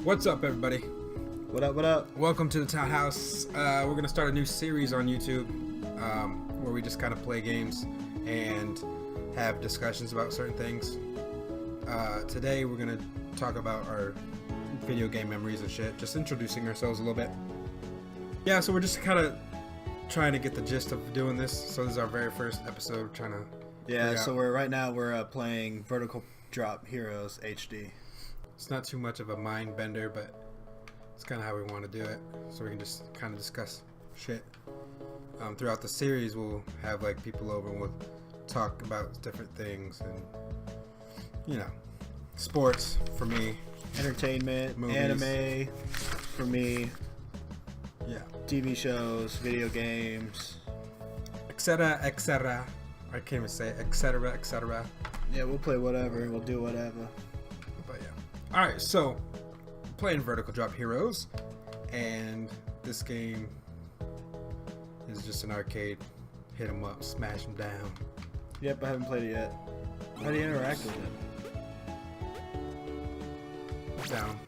What's up, everybody? What up, what up? Welcome to the Townehouse. We're going to start a new series on YouTube where we just kind of play games and have discussions about certain things. Today, we're going to talk about our video game memories and shit, just introducing ourselves a little bit. Yeah, so we're just kind of trying to get the gist of doing this. So this is our very first episode, trying to... Yeah, so we're playing Vertical Drop Heroes HD. It's not too much of a mind bender, but it's kind of how we want to do it. So we can just kind of discuss shit. Throughout the series, we'll have like people over and we'll talk about different things and, you know, sports for me, entertainment, movies. Anime for me, yeah, TV shows, video games, etc., etc. I can't even say etc., etc. Yeah, we'll play whatever. We'll do whatever. But yeah. Alright, so playing Vertical Drop Heroes, and this game is just an arcade. Hit 'em up, smash 'em down. Yep, I haven't played it yet. How do you interact with it? Down.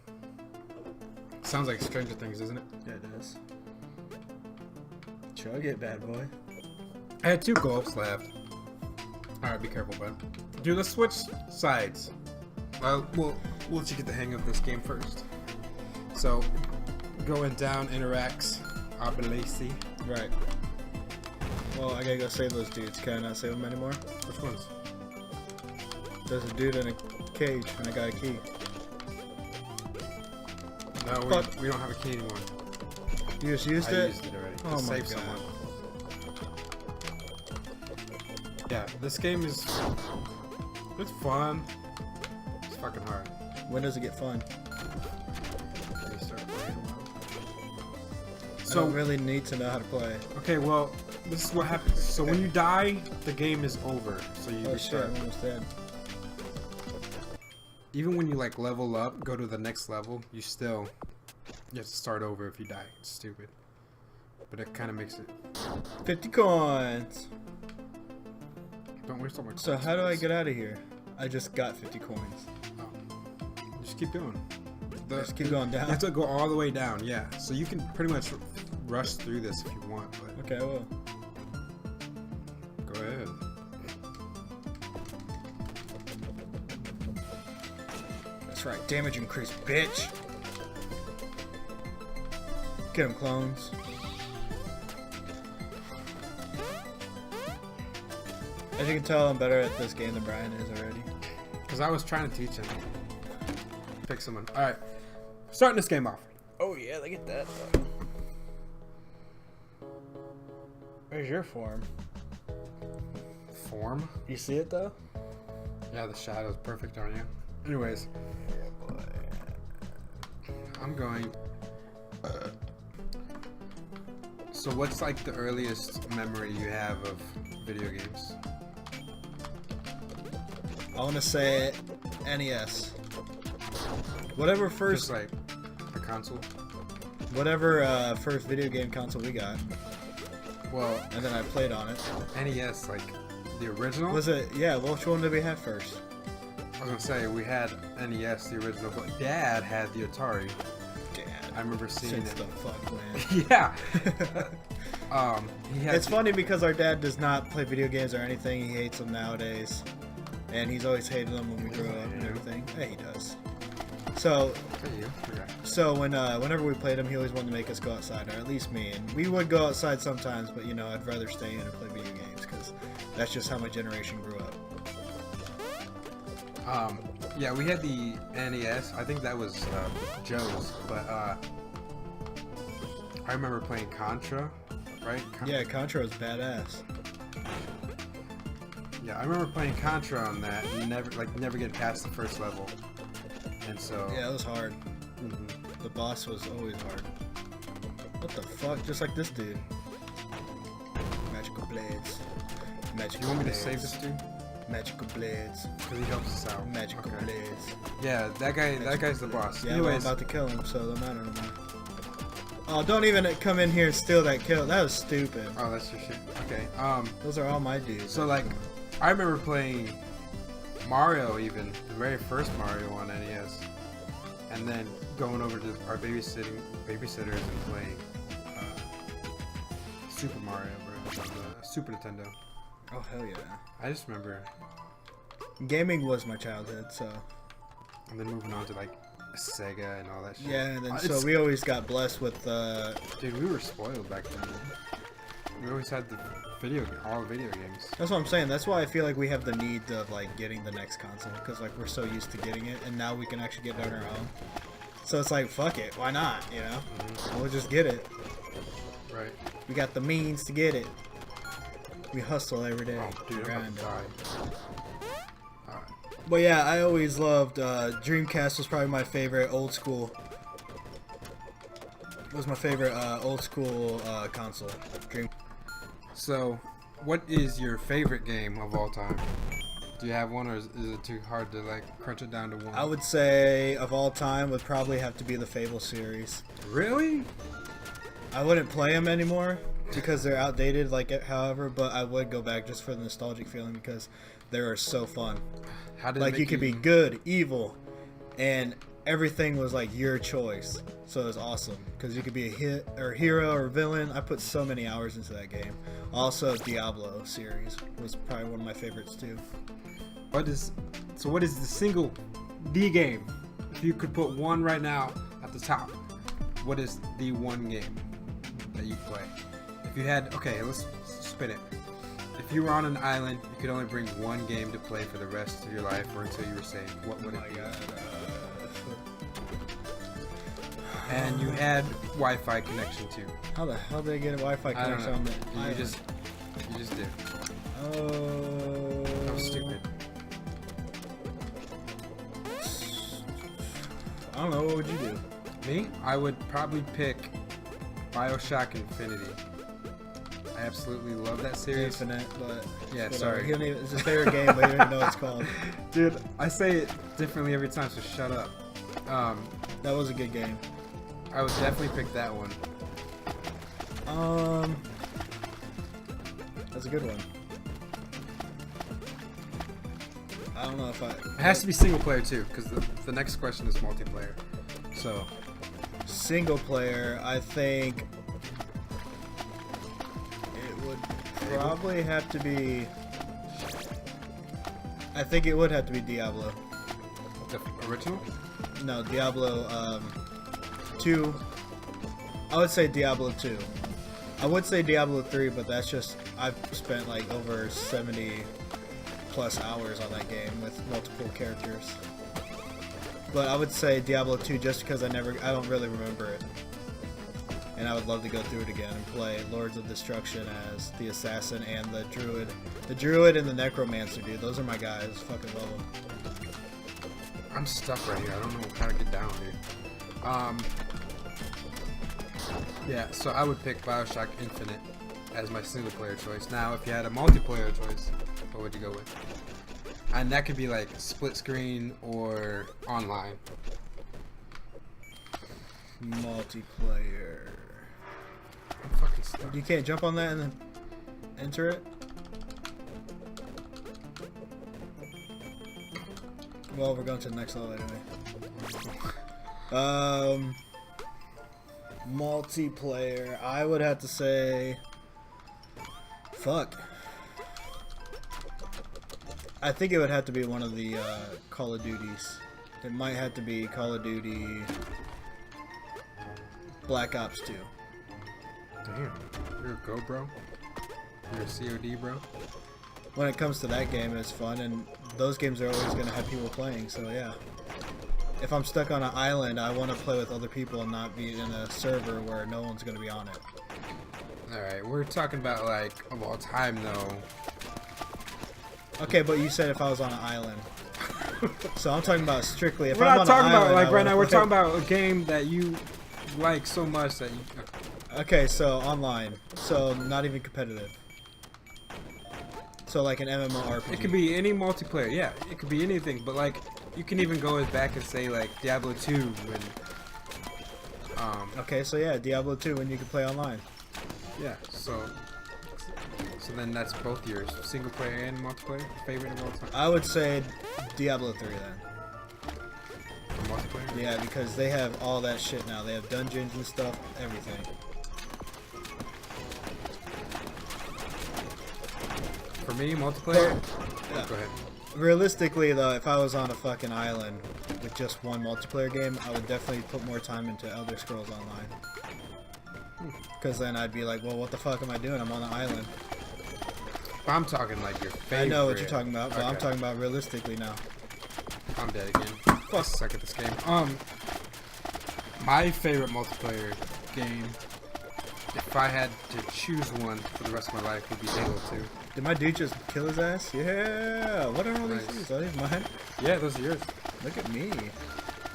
Sounds like Stranger Things, isn't it? Yeah, it does. Chug it, bad boy. I had 2 gulps left. Alright, be careful, bud. Dude, let's switch sides. We'll let you get the hang of this game first. So, going down interacts Obelisi. Right. Well, I gotta go save those dudes. Can I not save them anymore? Which ones? There's a dude in a cage, and I got a key. No, we don't have a key anymore. You just used I it? used it already. Oh To my save God. someone. Yeah, this game is... It's fun. It's fucking hard. When does it get fun? Let me start playing. I don't really need to know how to play. Okay, well, this is what happens. So when you die, the game is over. So you Oh shit, restart. I'm almost dead. Even when you like level up, go to the next level, you have to start over if you die. It's stupid. But it kind of makes it... 50 coins! Don't waste all my coins. So how do I get out of here? I just got 50 coins. Oh. Just keep doing. Just keep going down? You have to go all the way down, yeah. So you can pretty much rush through this if you want, but... Okay, I will. Go ahead. That's right, damage increase, bitch! Get him, clones. As you can tell, I'm better at this game than Brian is already. Because I was trying to teach him. Pick someone. Alright. Starting this game off. Oh yeah, look at that. Where's your form? Form? You see it though? Yeah, the shadow's perfect on you. Anyways. I'm going... So what's like the earliest memory you have of video games? I want to say NES. Whatever first, Just like a console? whatever first video game console we got, Well, and then I played on it. NES, like the original? Was it? Yeah. Which one did we have first? I was gonna say we had NES, the original, but Dad had the Atari. Dad. I remember seeing Since it. the fuck, man. Yeah. He had It's funny because our dad does not play video games or anything. He hates them nowadays, and he's always hated them when we grew up and everything. Yeah, he does. So, whenever we played him, he always wanted to make us go outside, or at least me. And we would go outside sometimes, but you know, I'd rather stay in and play video games because that's just how my generation grew up. Yeah, we had the NES. I think that was Joe's, but I remember playing Contra, right? Yeah, Contra was badass. Yeah, I remember playing Contra on that and never getting past the first level. And so Yeah, it was hard. The boss was always hard. What the fuck? Just like this dude. Magical blades. Magical You want me to blades. save this dude? Magical blades. Because he helps us out. Magical Okay. blades. Yeah, that guy's the boss. Yeah, I'm Anyways, about to kill him, so it don't matter anymore. Oh, don't even come in here and steal that kill. That was stupid. oh, that's your shit. Okay. Those are all my dudes. So like, I remember playing Mario, even the very first Mario on NES. and then going over to our babysitters and playing Super Mario Bros. On the Super Nintendo. Oh hell yeah! I just remember. Gaming was my childhood, so. And then moving on to like Sega and all that shit. Yeah, and then so we always got blessed with. Dude, we were spoiled back then. We always had all the video games. That's what I'm saying. That's why I feel like we have the need of like getting the next console, because like we're so used to getting it, and now we can actually get it on our own. So it's like, fuck it, why not? You know, we'll just get it. Right. We got the means to get it. We hustle every day. Oh, dude, I'm about to die. But yeah, I always loved Dreamcast. Was probably my favorite old school. Was my favorite old school console. So, what is your favorite game of all time? Do you have one, or is it too hard to like crunch it down to one? I would say of all time would probably have to be the Fable series. Really? I wouldn't play them anymore because they're outdated. However, but I would go back just for the nostalgic feeling because they were so fun. How did like you could be good, evil, and everything was like your choice. So it was awesome because you could be a hero or villain. I put so many hours into that game. Also, Diablo series was probably one of my favorites too. What is the single game? If you could put one right now at the top, what is the one game that you play? If you had, okay, let's spin it. If you were on an island, you could only bring one game to play for the rest of your life or until you were saved. What would it be? And you had Wi-Fi connection too. How the hell did I get a Wi-Fi connection on the island? You just did. Oh. That was stupid. I don't know. What would you do? Me? I would probably pick BioShock Infinity. I absolutely love that series. Infinite, but yeah, sorry. He don't even, it's his favorite game, but he don't even know what it's called. Dude, I say it differently every time, so shut up. That was a good game. I would definitely pick that one. That's a good one. I don't know if I... It has to be single player too, because the next question is multiplayer. So... Single player, I think... It would probably have to be... I think it would have to be Diablo. The original? No, Diablo 2. I would say Diablo 2. I would say Diablo 3, but that's just... I've spent like over 70 plus hours on that game with multiple characters. But I would say Diablo 2 just because I don't really remember it. And I would love to go through it again and play Lords of Destruction as the assassin and the druid. The druid and the necromancer, dude. Those are my guys. Fucking love them. I'm stuck right here. I don't know how to get down, dude. Yeah, so I would pick BioShock Infinite as my single player choice. Now, if you had a multiplayer choice, what would you go with? And that could be like split screen or online. Multiplayer. I'm fucking stuck. You can't jump on that and then enter it? Well, we're going to the next level anyway. Multiplayer. I would have to say... Fuck. I think it would have to be one of the Call of Duties. It might have to be Call of Duty Black Ops 2. Damn. You're a go, bro. You're a COD, bro. When it comes to that game, it's fun, and those games are always going to have people playing, so yeah. If I'm stuck on an island, I want to play with other people and not be in a server where no one's going to be on it. Alright, we're talking about, like, of all time, though. Okay, but you said if I was on an island. So I'm talking about strictly if we're I'm not on talking an about, island, like, right now, we're play. talking about a game that you like so much that you... Okay, so online. So not even competitive. So like an MMORPG. It could be any multiplayer, yeah. It could be anything, but, like, you can even go back and say, like, Diablo 2 when... Okay, so yeah, Diablo 2 when you can play online. Yeah, so then that's both yours, single player and multiplayer, favorite of all time. I would say Diablo 3 then. For multiplayer? Yeah, because they have all that shit now. They have dungeons and stuff, everything. For me, multiplayer. Yeah. Go ahead. Realistically, though, if I was on a fucking island with just one multiplayer game, I would definitely put more time into Elder Scrolls Online. Because then I'd be like, well, what the fuck am I doing? I'm on an island. I'm talking like your favorite. I know what you're talking about, but Okay. I'm talking about realistically now. I'm dead again. I suck at this game. My favorite multiplayer game, if I had to choose one for the rest of my life, would be Halo 2. Did my dude just kill his ass? Yeah! What are all these things? Are these mine? Yeah, those are yours. Look at me.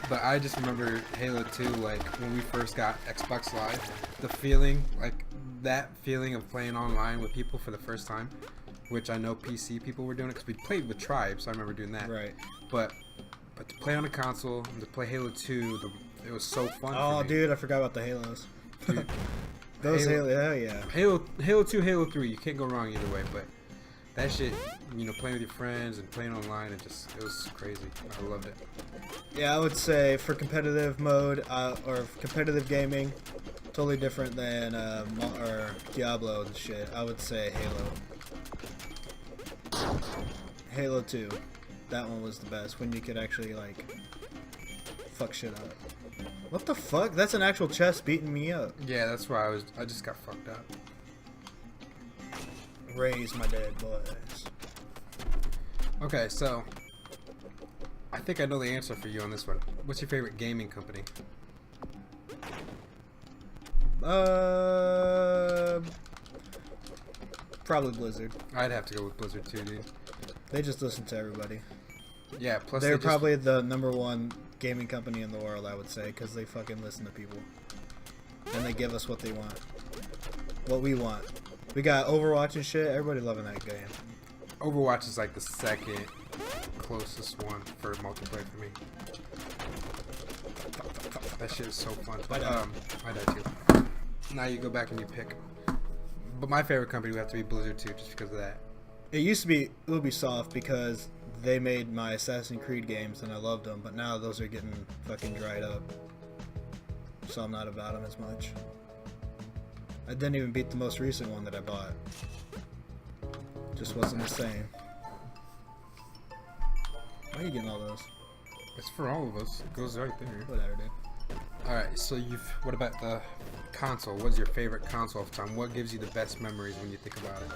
But I just remember Halo 2, like, when we first got Xbox Live, the feeling, like, that feeling of playing online with people for the first time, which I know PC people were doing it, because we played with tribes, so I remember doing that. Right. But to play on a console, and to play Halo 2, it was so fun Oh, for me. dude, I forgot about the Halos. Dude, Those yeah. Halo 2, Halo 3, you can't go wrong either way, but that shit, you know, playing with your friends and playing online, it was crazy. I loved it. Yeah, I would say for competitive mode, or competitive gaming, totally different than or Diablo and shit. I would say Halo. Halo 2. That one was the best, when you could actually, like, fuck shit up. What the fuck? That's an actual chest beating me up. Yeah, that's why I just got fucked up. Raise my dead boys. Okay, so I think I know the answer for you on this one. What's your favorite gaming company? Probably Blizzard. I'd have to go with Blizzard too, dude. They just listen to everybody. Yeah, plus They're they just, probably the #1 gaming company in the world, I would say, because they fucking listen to people. And they give us what they want. What we want. We got Overwatch and shit. Everybody loving that game. Overwatch is like the second closest one for multiplayer for me. That shit is so fun. But I die too. Now you go back and you pick. But my favorite company would have to be Blizzard too, just because of that. It used to be Ubisoft because they made my Assassin's Creed games and I loved them, but now those are getting fucking dried up. So I'm not about them as much. I didn't even beat the most recent one that I bought. Just wasn't the same. Why are you getting all those? It's for all of us. It goes right there. Whatever, dude. Alright, so what about the console? What's your favorite console of time? What gives you the best memories when you think about it?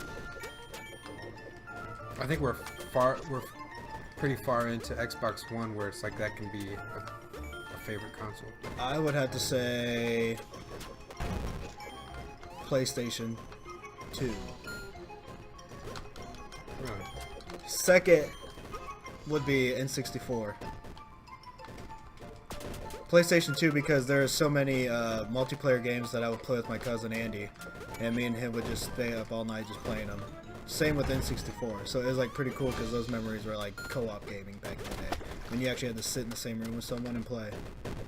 I think we're pretty far into Xbox One where it's like that can be a favorite console. I would have to say PlayStation 2. Really? Second would be N64. PlayStation 2 because there are so many multiplayer games that I would play with my cousin Andy, and me and him would just stay up all night just playing them. Same with N64, so it was like pretty cool because those memories were like co-op gaming back in the day, when you actually had to sit in the same room with someone and play.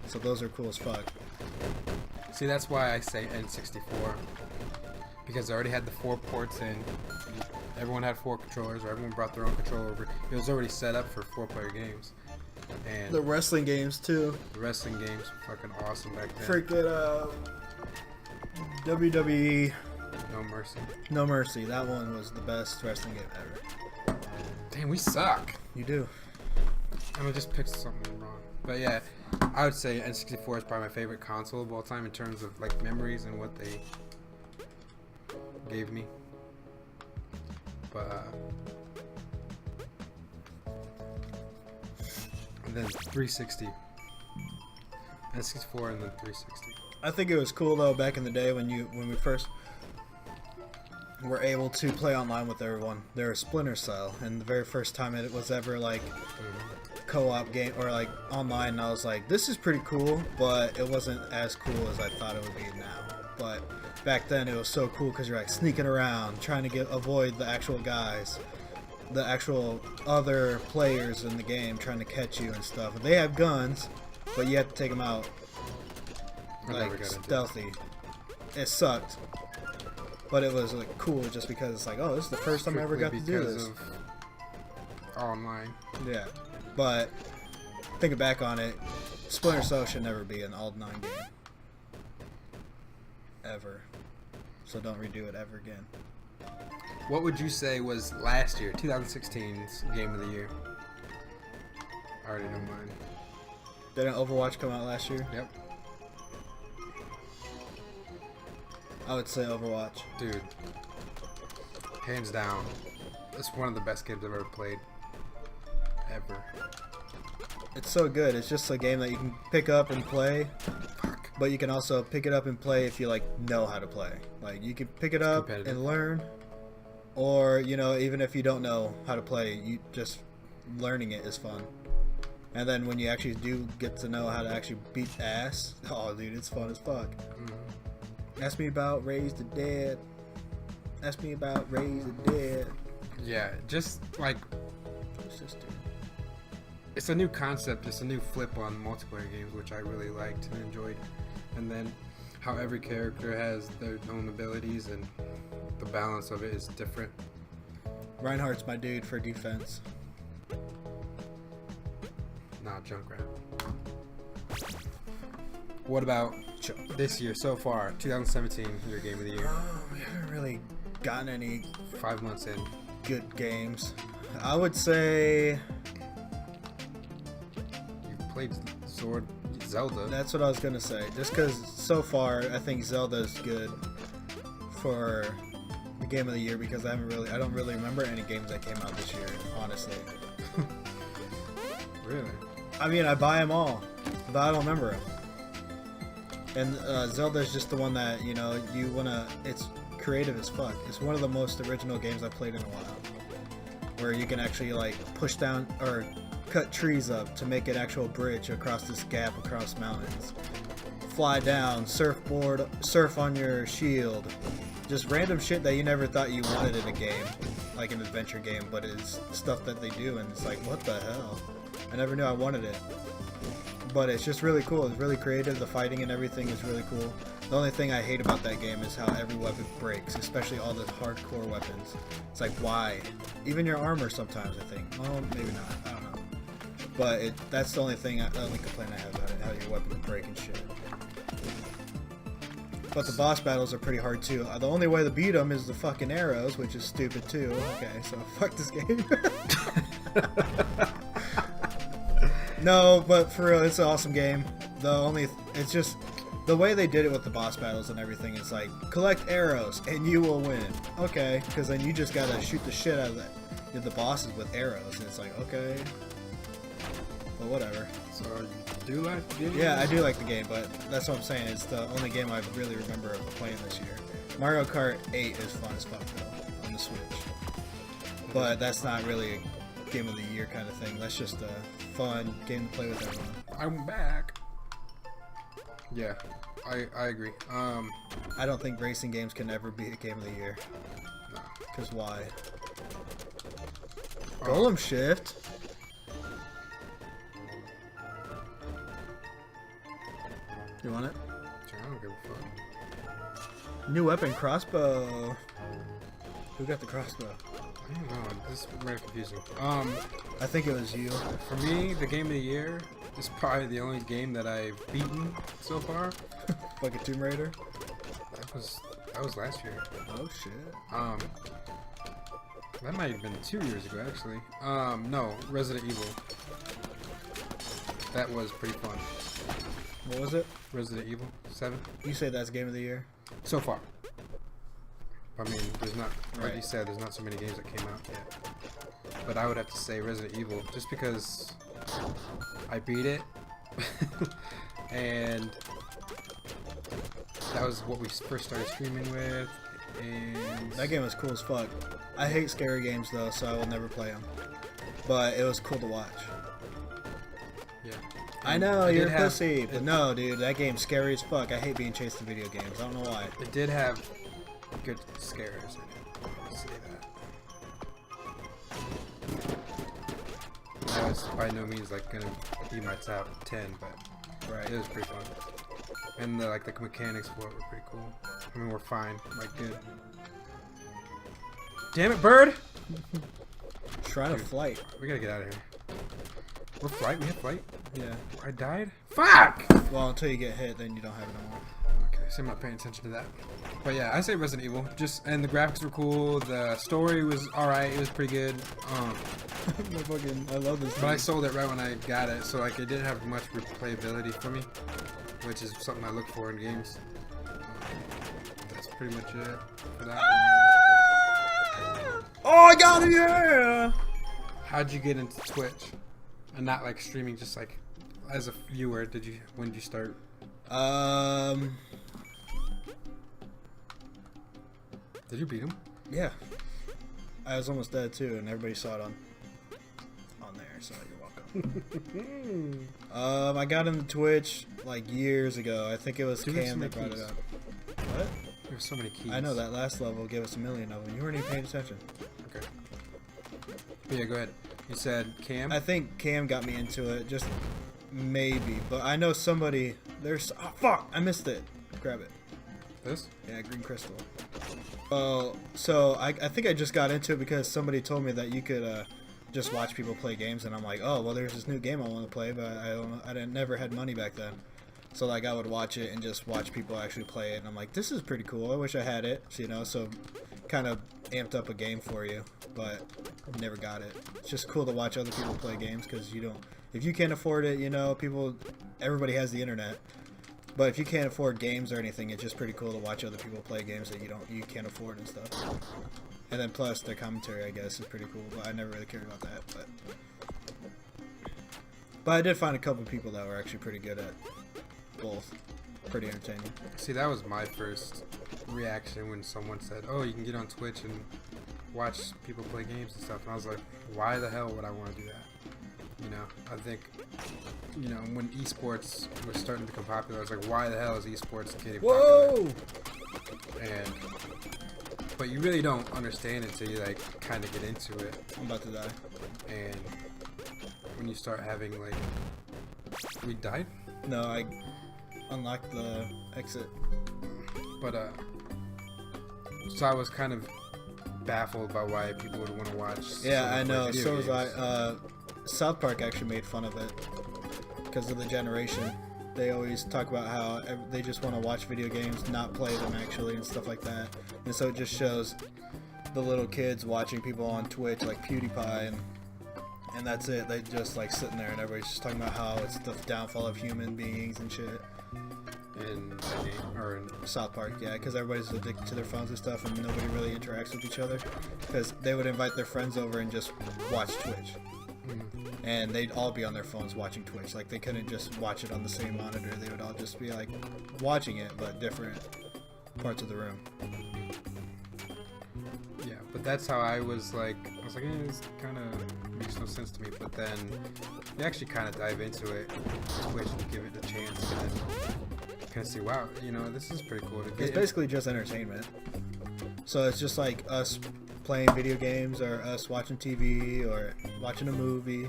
So those are cool as fuck. See, that's why I say N64, because I already had the 4 ports in. Everyone had 4 controllers, or everyone brought their own controller over. It was already set up for 4-player games. And The wrestling games too. the wrestling games were fucking awesome back then. Freaking WWE No mercy. No Mercy. That one was the best wrestling game ever. Damn, we suck. You do. I'm gonna just pick something wrong. But yeah, I would say N64 is probably my favorite console of all time in terms of like memories and what they gave me. But and then 360. N64 and then 360. I think it was cool though back in the day when we first were able to play online with everyone. There was Splinter Cell, and the very first time it was ever like co-op game or like online, and I was like, this is pretty cool, but it wasn't as cool as I thought it would be now. But back then it was so cool because you're like sneaking around trying to avoid the actual guys, the actual other players in the game trying to catch you and stuff. They have guns, but you have to take them out I never like got into stealthy. It sucked, but it was like cool just because it's like, oh, this is the first time I ever got to Strictly do because this. of online. Yeah, but thinking back on it, Splinter Cell should never be an all 9 game. Ever. So don't redo it ever again. What would you say was last year, 2016's game of the year? I already know mine. Didn't Overwatch come out last year? Yep. I would say Overwatch. Dude. Hands down. It's one of the best games I've ever played. Ever. It's so good. It's just a game that you can pick up and play. Fuck. But you can also pick it up and play if you like know how to play. Like you can pick it up and learn, or you know, even if you don't know how to play, you just learning it is fun. And then when you actually do get to know how to actually beat ass, oh dude, it's fun as fuck. Ask me about Raise the Dead. Ask me about Raise the Dead. Yeah, just like It's just it's a new concept, it's a new flip on multiplayer games, which I really liked and enjoyed. And then how every character has their own abilities and the balance of it is different. Reinhardt's my dude for defense. Nah, Junkrat. What about this year so far, 2017, your game of the year? We haven't really gotten any 5 months in. good games. I would say You've played Zelda. that's what I was gonna say. Just because so far I think Zelda's good for the game of the year because I don't really remember any games that came out this year. Honestly, Really? I mean I buy them all, but I don't remember them. And Zelda's just the one that you know you wanna. It's creative as fuck. It's one of the most original games I've played in a while, where you can actually like push down or cut trees up to make an actual bridge across this gap across mountains, fly down, surfboard, surf on your shield, just random shit that you never thought you wanted in a game, like an adventure game, but it's stuff that they do and it's like, what the hell? I never knew I wanted it. But it's just really cool. It's really creative. The fighting and everything is really cool. The only thing I hate about that game is how every weapon breaks, especially all the hardcore weapons. It's like, why? Even your armor sometimes, I think. Well, maybe not. I don't know. But that's the only thing, the only complaint I have about it, how your weapons break and shit. But the boss battles are pretty hard too. The only way to beat them is the fucking arrows, which is stupid too. Okay, so fuck this game. No, but for real, it's an awesome game. It's just the way they did it with the boss battles and everything. It's like collect arrows and you will win. Okay, because then you just gotta shoot the shit out of the bosses with arrows, and it's like okay, but whatever. So you do like the game? Yeah, I do like the game, but that's what I'm saying. It's the only game I really remember playing this year. Mario Kart 8 is fun as fuck though on the Switch, but that's not really a game of the year kind of thing. That's just a fun game to play with everyone. I'm back. Yeah, I agree. I don't think racing games can ever be a game of the year. No. Cause why? Golem Shift. You want it? I don't give a fuck. New weapon, crossbow. Who got the crossbow? I don't know. This is very confusing. I think it was you. For me, the game of the year is probably the only game that I've beaten so far. Like a Tomb Raider. That was last year. Oh shit. That might have been 2 years ago actually. No, Resident Evil. That was pretty fun. What was it? Resident Evil 7. You say that's game of the year? So far. I mean, there's not, like Right. you said, there's not so many games that came out yet. But I would have to say Resident Evil, just because I beat it, and that was what we first started streaming with, and That game was cool as fuck. I hate scary games though, so I will never play them. But it was cool to watch. yeah. I know, I you're did a have- pussy, but no, dude, that game's scary as fuck. I hate being chased in video games. I don't know why. It did have good scares in it. I'll say that. That was by no means like gonna be my top 10, but Right. it was pretty fun. And the mechanics for it were pretty cool. I mean, we're fine, like good. Damn it, bird! Shrine of Flight. We gotta get out of here. We're flight. We have flight. Yeah. I died. Fuck! Well, until you get hit, then you don't have it anymore. Okay, so I'm not paying attention to that. But yeah, I say Resident Evil. And the graphics were cool. The story was alright. It was pretty good. I love this. But I sold it right when I got it, so like it didn't have much replayability for me, which is something I look for in games. That's pretty much it for that. Oh, I got it! Yeah. How'd you get into Twitch and not like streaming? Just like as a viewer, when did you start? Did you beat him? Yeah. I was almost dead too, and everybody saw it on there, so you're welcome. I got into Twitch like years ago. I think it was Cam that brought it up. What? There's so many keys. I know that last level gave us 1 million of them. You weren't even paying attention. Okay. But yeah, go ahead. You said Cam? I think Cam got me into it, just maybe. But I know somebody. There's. Oh, fuck! I missed it. Grab it. This? Yeah, green crystal. Well, so I think I just got into it because somebody told me that you could just watch people play games, and I'm like, oh, well, there's this new game I want to play, but I never had money back then. So like I would watch it and just watch people actually play it, and I'm like, this is pretty cool. I wish I had it, you know. So kind of amped up a game for you, but never got it. It's just cool to watch other people play games because you don't. If you can't afford it, you know, everybody has the internet. But if you can't afford games or anything, it's just pretty cool to watch other people play games that you can't afford and stuff. And then plus their commentary, I guess, is pretty cool. But I never really cared about that. But I did find a couple people that were actually pretty good at both. Pretty entertaining. See, that was my first reaction when someone said, "Oh, you can get on Twitch and watch people play games and stuff." And I was like, "Why the hell would I want to do that?" You know, I think, you know, when esports was starting to become popular, I was like, why the hell is esports getting popular? But you really don't understand it until you, like, kind of get into it. I'm about to die. And when you start having, like... We died? No, I unlocked the exit. But, so I was kind of baffled by why people would want to watch. Yeah, I know. So was I. South Park actually made fun of it because of the generation. They always talk about how they just want to watch video games, not play them actually, and stuff like that. And so it just shows the little kids watching people on Twitch like PewDiePie, and that's it. They just like sitting there, and everybody's just talking about how it's the downfall of human beings and shit. In South Park, yeah, because everybody's addicted to their phones and stuff, and nobody really interacts with each other. Because they would invite their friends over and just watch Twitch. And they'd all be on their phones watching Twitch. Like, they couldn't just watch it on the same monitor. They would all just be, like, watching it, but different parts of the room. Yeah, but that's how I was like, this kind of makes no sense to me. But then you actually kind of dive into it, Twitch, and give it a chance, and then kind of see, wow, you know, this is pretty cool to get. It's basically just entertainment. So it's just like us playing video games or us watching TV or watching a movie,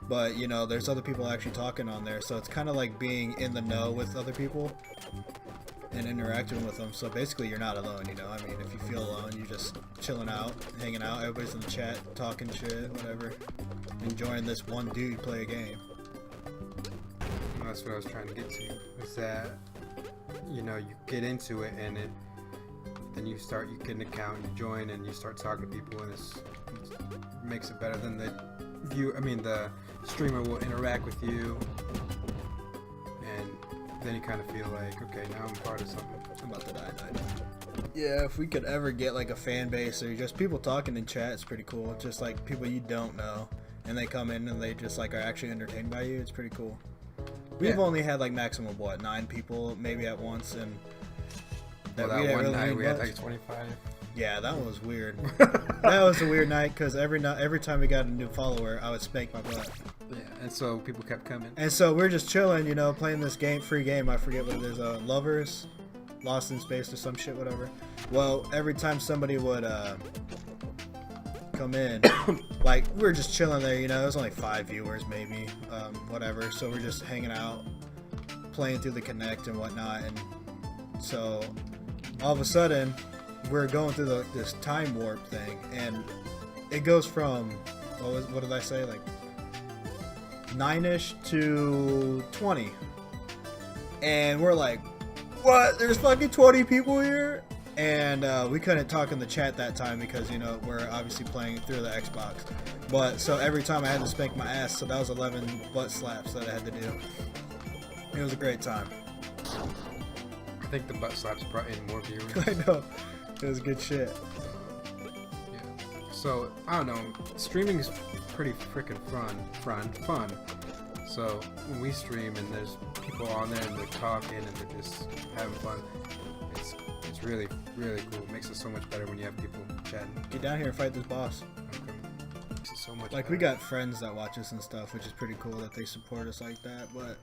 but you know, there's other people actually talking on there, so it's kind of like being in the know with other people and interacting with them. So basically you're not alone, you know. I mean, if you feel alone, you're just chilling out, hanging out, everybody's in the chat, talking shit, whatever, enjoying this one dude play a game. That's what I was trying to get to, is that, you know, you get into it and then you get an account, you join, and you start talking to people, and it makes it better than the streamer will interact with you, and then you kind of feel like, okay, now I'm part of something. I'm about to die. Yeah, if we could ever get like a fan base or just people talking in chat, it's pretty cool. Just like people you don't know, and they come in and they just like are actually entertained by you. It's pretty cool. We've only had like maximum of 9 people maybe at once, and that one really night we had like 25. Yeah, that one was weird. That was a weird night because every time we got a new follower, I would spank my butt. Yeah, and so people kept coming. And so we're just chilling, you know, playing this free game. I forget what it is. Lovers, Lost in Space or some shit, whatever. Well, every time somebody would come in, like, we were just chilling there, you know. There was only 5 viewers, maybe, whatever. So we're just hanging out, playing through the Connect and whatnot. And so all of a sudden, we're going through this time warp thing, and it goes from what did I say, like 9ish to 20. And we're like, what? There's fucking 20 people here? And we couldn't talk in the chat that time because, you know, we're obviously playing through the Xbox. But so every time I had to spank my ass, so that was 11 butt slaps that I had to do. It was a great time. I think the butt slaps brought in more viewers. I know. It was good shit. Yeah. So, I don't know. Streaming is pretty freaking fun. So, when we stream and there's people on there and they're talking and they're just having fun, it's really, really cool. It makes it so much better when you have people chatting. Get down here and fight this boss. Okay. Makes it so much Like, better. we got friends that watch us and stuff, which is pretty cool that they support us like that, but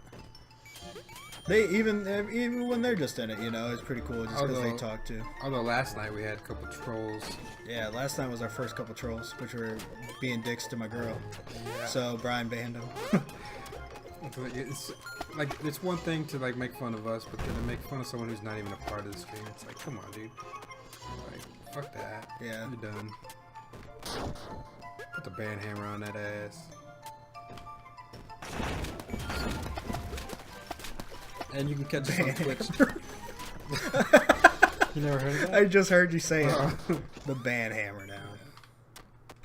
they, even when they're just in it, you know, it's pretty cool just because they talk too. Although last night we had a couple trolls. Yeah, last night was our first couple trolls, which were being dicks to my girl. Yeah. So, Brian banned them. But it's like, it's one thing to like make fun of us, but then to make fun of someone who's not even a part of the stream, it's like, come on, dude. Like, fuck that. Yeah. You're done. Put the ban hammer on that ass. And you can catch us on Twitch. You never heard of that? I just heard you say Uh-oh. it. The ban hammer now.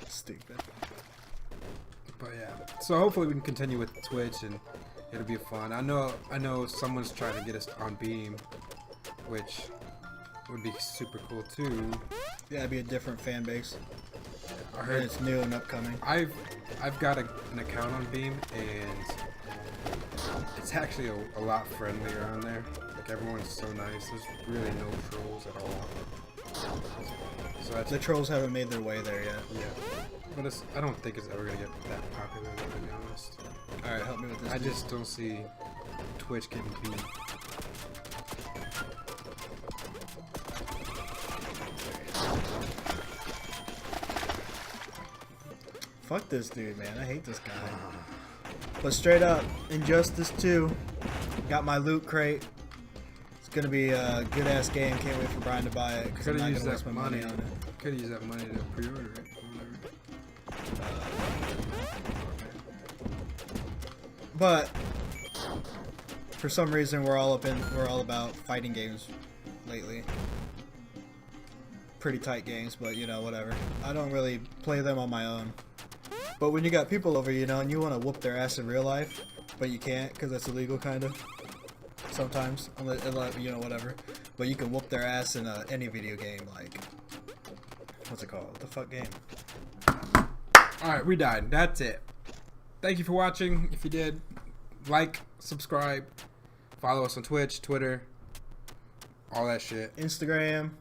Stupid. But yeah, so hopefully we can continue with Twitch and it'll be fun. I know someone's trying to get us on Beam, which would be super cool too. Yeah, it'd be a different fan base. I And heard it's new and upcoming. I've got an account on Beam and it's actually a lot friendlier on there. Like everyone's so nice. There's really no trolls at all. So that's The trolls haven't made their way there yet. yeah. But I don't think it's ever gonna get that popular, to be honest. Alright, help me with this. I dude. just don't see Twitch getting beat. Fuck this dude, man. I hate this guy. But straight up, Injustice 2. Got my loot crate. It's gonna be a good ass game. Can't wait for Brian to buy it because I'm Could not have gonna used waste that my money. money on it. Could have used that money to pre-order it. Or whatever. But for some reason, we're all about fighting games lately. Pretty tight games, but you know, whatever. I don't really play them on my own. But when you got people over, you know, and you want to whoop their ass in real life, but you can't because that's illegal, kind of. Sometimes, unless, you know, whatever. But you can whoop their ass in any video game, like what's it called? What the fuck game? Alright, we died. That's it. Thank you for watching. If you did, like, subscribe, follow us on Twitch, Twitter, all that shit. Instagram.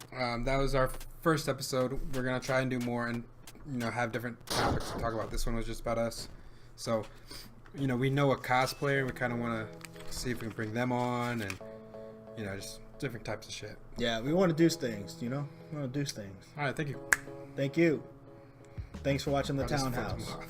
That was our first episode. We're gonna try and do more and, you know, have different topics to talk about. This one was just about us. So, you know, we know a cosplayer and we kind of want to see if we can bring them on and, you know, just different types of shit. Yeah, we want to do things, you know? We want to do things. Alright, thank you. Thank you. Thanks for watching the I just fucked Townhouse. him off.